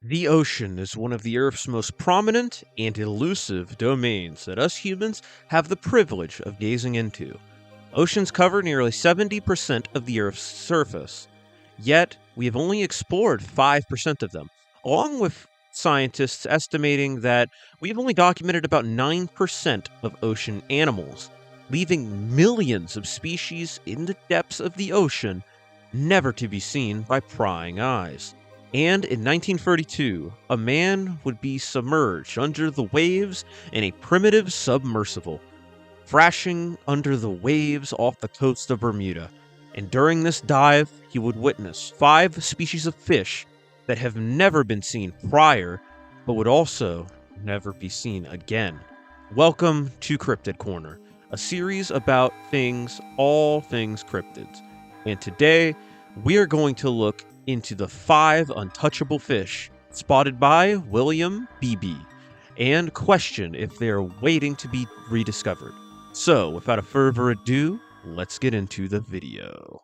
The ocean is one of the Earth's most prominent and elusive domains that us humans have the privilege of gazing into. Oceans cover nearly 70% of the Earth's surface, yet we have only explored 5% of them, along with scientists estimating that we have only documented about 9% of ocean animals, leaving millions of species in the depths of the ocean never to be seen by prying eyes. And in 1932, a man would be submerged under the waves in a primitive submersible, thrashing under the waves off the coast of Bermuda. And during this dive, he would witness 5 species of fish that have never been seen prior, but would also never be seen again. Welcome to Cryptid Corner, a series about all things cryptids. And today, we are going to look into the 5 untouchable fish spotted by William Beebe and question if they are waiting to be rediscovered. So, without further ado, let's get into the video.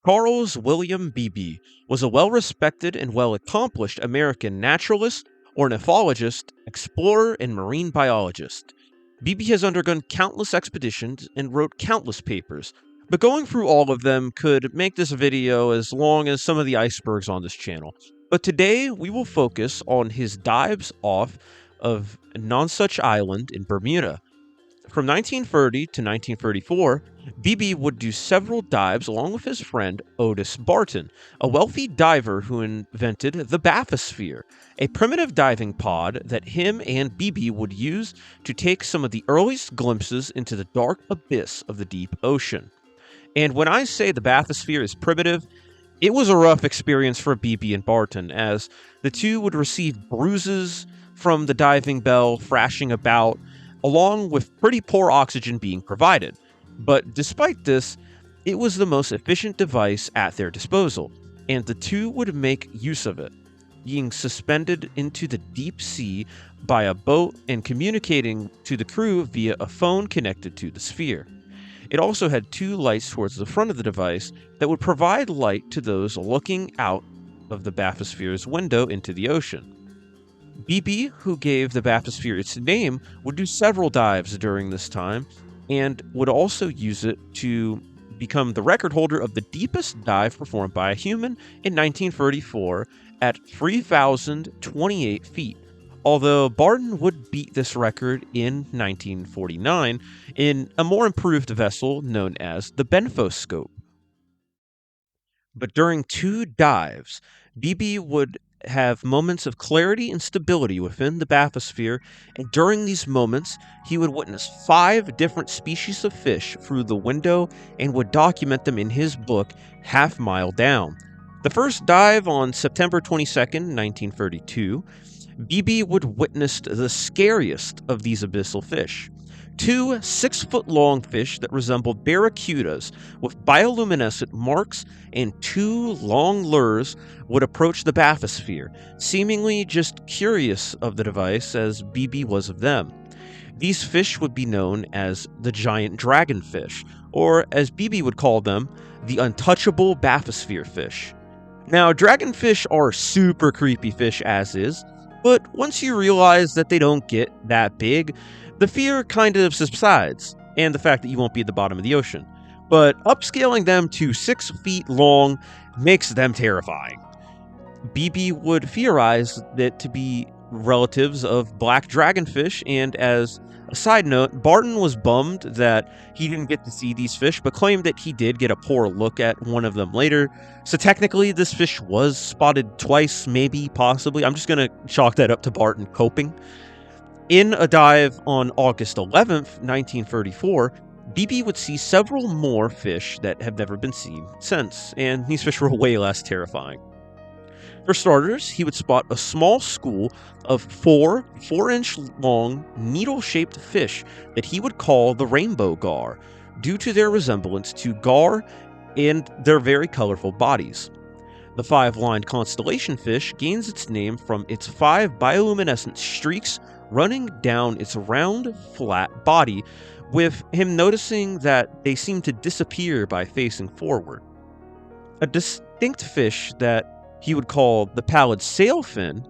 Charles William Beebe was a well-respected and well-accomplished American naturalist, ornithologist, explorer, and marine biologist. Beebe has undergone countless expeditions and wrote countless papers, but going through all of them could make this video as long as some of the icebergs on this channel. But today, we will focus on his dives off of Nonsuch Island in Bermuda. From 1930 to 1934, Beebe would do several dives along with his friend Otis Barton, a wealthy diver who invented the bathysphere, a primitive diving pod that him and Beebe would use to take some of the earliest glimpses into the dark abyss of the deep ocean. And when I say the bathysphere is primitive, it was a rough experience for Beebe and Barton, as the two would receive bruises from the diving bell thrashing about, along with pretty poor oxygen being provided. But despite this, it was the most efficient device at their disposal, and the two would make use of it, being suspended into the deep sea by a boat and communicating to the crew via a phone connected to the sphere. It also had 2 lights towards the front of the device that would provide light to those looking out of the bathysphere's window into the ocean. Beebe, who gave the bathysphere its name, would do several dives during this time and would also use it to become the record holder of the deepest dive performed by a human in 1934 at 3,028 feet. Although Barton would beat this record in 1949 in a more improved vessel known as the Benfoscope. But during 2 dives, Beebe would have moments of clarity and stability within the bathysphere, and during these moments, he would witness 5 different species of fish through the window and would document them in his book, Half Mile Down. The first dive on September 22nd, 1932, Beebe would witness the scariest of these abyssal fish. 2 6-foot-long fish that resembled barracudas with bioluminescent marks and 2 long lures would approach the bathysphere, seemingly just curious of the device as Beebe was of them. These fish would be known as the giant dragonfish, or as Beebe would call them, the untouchable bathysphere fish. Now, dragonfish are super creepy fish as is, but once you realize that they don't get that big, the fear kind of subsides, and the fact that you won't be at the bottom of the ocean. But upscaling them to 6 feet long makes them terrifying. Beebe would theorize that to be relatives of black dragonfish, and as a side note, Barton was bummed that he didn't get to see these fish, but claimed that he did get a poor look at one of them later. So technically, this fish was spotted twice, maybe, possibly. I'm just going to chalk that up to Barton coping. In a dive on August 11th, 1934, Beebe would see several more fish that have never been seen since, and these fish were way less terrifying. For starters, he would spot a small school of 4 4-inch long, needle-shaped fish that he would call the rainbow gar, due to their resemblance to gar and their very colorful bodies. The 5-lined constellation fish gains its name from its 5 bioluminescent streaks running down its round, flat body, with him noticing that they seem to disappear by facing forward. A distinct fish that he would call the pallid sailfin,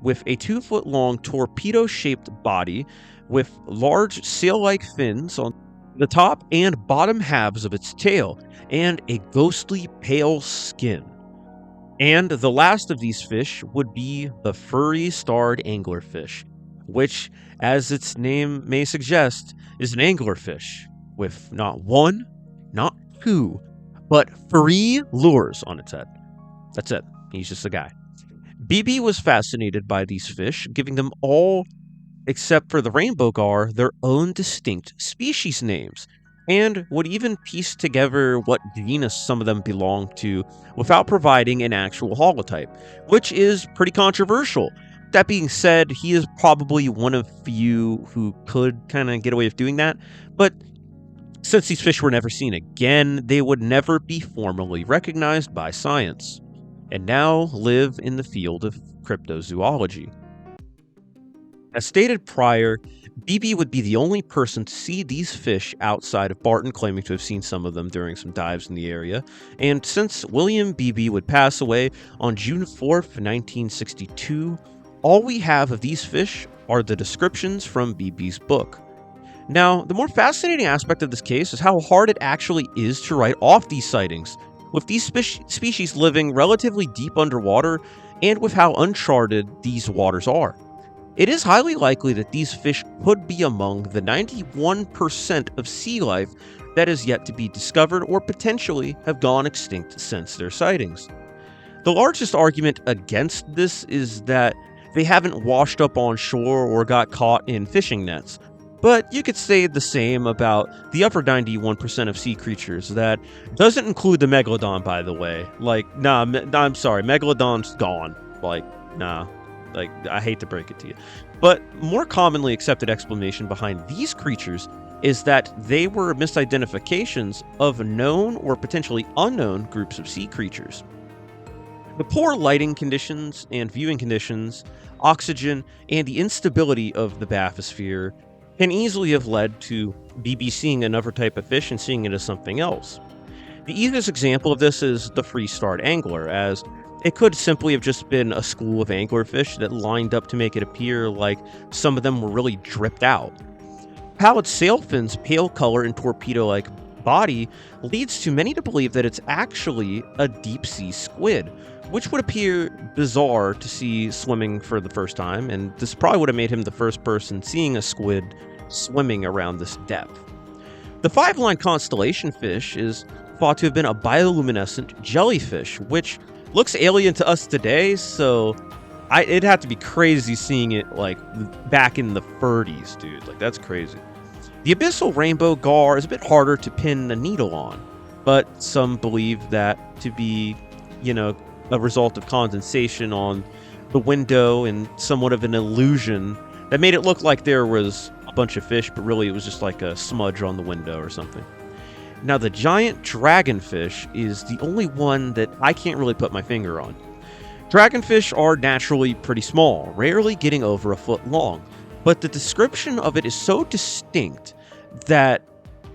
with a 2-foot-long torpedo-shaped body with large sail-like fins on the top and bottom halves of its tail, and a ghostly pale skin. And the last of these fish would be the furry starred anglerfish, which, as its name may suggest, is an anglerfish with not one, not two, but 3 lures on its head. That's it. He's just a guy. BB was fascinated by these fish, giving them all, except for the rainbow gar, their own distinct species names, and would even piece together what genus some of them belonged to without providing an actual holotype, which is pretty controversial. That being said, he is probably one of few who could kind of get away with doing that, but since these fish were never seen again, they would never be formally recognized by science, and now live in the field of cryptozoology. As stated prior, Beebe would be the only person to see these fish outside of Barton, claiming to have seen some of them during some dives in the area, and since William Beebe would pass away on June 4th, 1962, all we have of these fish are the descriptions from Beebe's book. Now, the more fascinating aspect of this case is how hard it actually is to write off these sightings, with these species living relatively deep underwater and with how uncharted these waters are. It is highly likely that these fish could be among the 91% of sea life that is yet to be discovered or potentially have gone extinct since their sightings. The largest argument against this is that they haven't washed up on shore or got caught in fishing nets, but you could say the same about the upper 91% of sea creatures. That doesn't include the megalodon, by the way. I'm sorry, megalodon's gone. Nah. I hate to break it to you. But more commonly accepted explanation behind these creatures is that they were misidentifications of known or potentially unknown groups of sea creatures. The poor lighting conditions and viewing conditions, oxygen, and the instability of the bathysphere can easily have led to BB seeing another type of fish and seeing it as something else. The easiest example of this is the free-starred angler, as it could simply have just been a school of anglerfish that lined up to make it appear like some of them were really dripped out. Pallid sailfin's pale color and torpedo-like body leads to many to believe that it's actually a deep-sea squid, which would appear bizarre to see swimming for the first time, and this probably would have made him the first person seeing a squid swimming around this depth. The 5-line constellation fish is thought to have been a bioluminescent jellyfish, which looks alien to us today, so it'd have to be crazy seeing it back in the 30s, dude. That's crazy. The abyssal rainbow gar is a bit harder to pin a needle on, but some believe that to be, a result of condensation on the window and somewhat of an illusion that made it look like there was a bunch of fish, but really it was just like a smudge on the window or something. Now, the giant dragonfish is the only one that I can't really put my finger on. Dragonfish are naturally pretty small, rarely getting over a foot long, but the description of it is so distinct that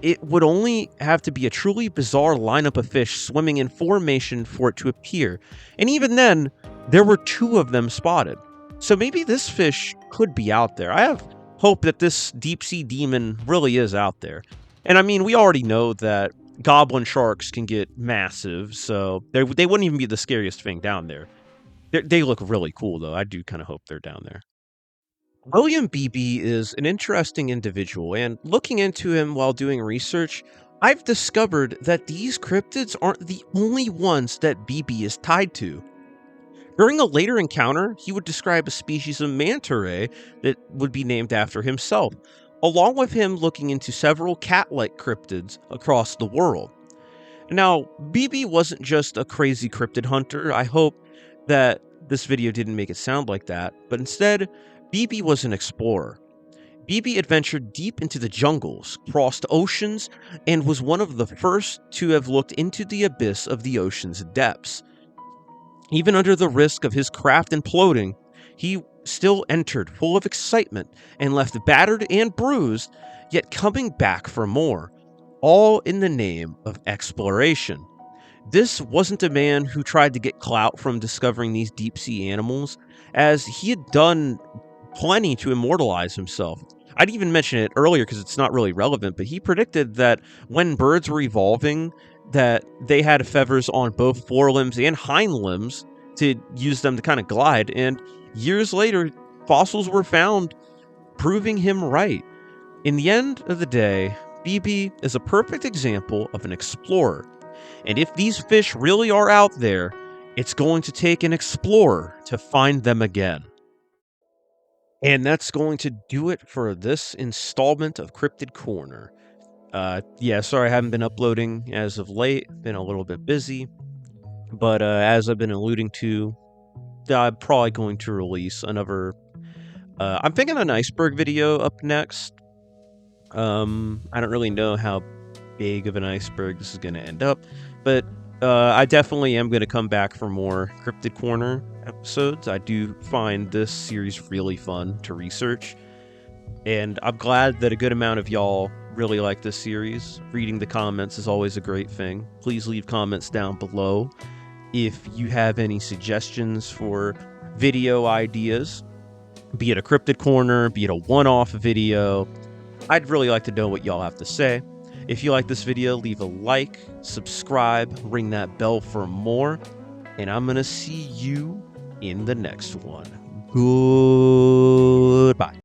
it would only have to be a truly bizarre lineup of fish swimming in formation for it to appear, and even then, there were 2 of them spotted. So maybe this fish could be out there. I have hope that this deep-sea demon really is out there. And I mean, we already know that goblin sharks can get massive, so they wouldn't even be the scariest thing down there. They look really cool, though. I do kind of hope they're down there. William Beebe is an interesting individual, and looking into him while doing research, I've discovered that these cryptids aren't the only ones that Beebe is tied to. During a later encounter, he would describe a species of manta ray that would be named after himself, along with him looking into several cat-like cryptids across the world. Now, Beebe wasn't just a crazy cryptid hunter. I hope that this video didn't make it sound like that, but instead, Beebe was an explorer. Beebe adventured deep into the jungles, crossed oceans, and was one of the first to have looked into the abyss of the ocean's depths. Even under the risk of his craft imploding, he still entered full of excitement and left battered and bruised, yet coming back for more, all in the name of exploration. This wasn't a man who tried to get clout from discovering these deep sea animals, as he had done plenty to immortalize himself. I'd even mention it earlier because it's not really relevant, but he predicted that when birds were evolving, that they had feathers on both forelimbs and hind limbs to use them to kind of glide, and years later, fossils were found proving him right. In the end of the day, BB is a perfect example of an explorer. And if these fish really are out there, it's going to take an explorer to find them again. And that's going to do it for this installment of Cryptid Corner. Yeah, sorry I haven't been uploading as of late. Been a little bit busy. But as I've been alluding to, I'm probably going to release another... I'm thinking an iceberg video up next. I don't really know how big of an iceberg this is going to end up, but I definitely am going to come back for more Cryptid Corner episodes. I do find this series really fun to research, and I'm glad that a good amount of y'all really like this series. Reading the comments is always a great thing. Please leave comments down below if you have any suggestions for video ideas, be it a Cryptid Corner, be it a one-off video. I'd really like to know what y'all have to say. If you like this video, leave a like, subscribe, ring that bell for more, and I'm going to see you in the next one. Goodbye.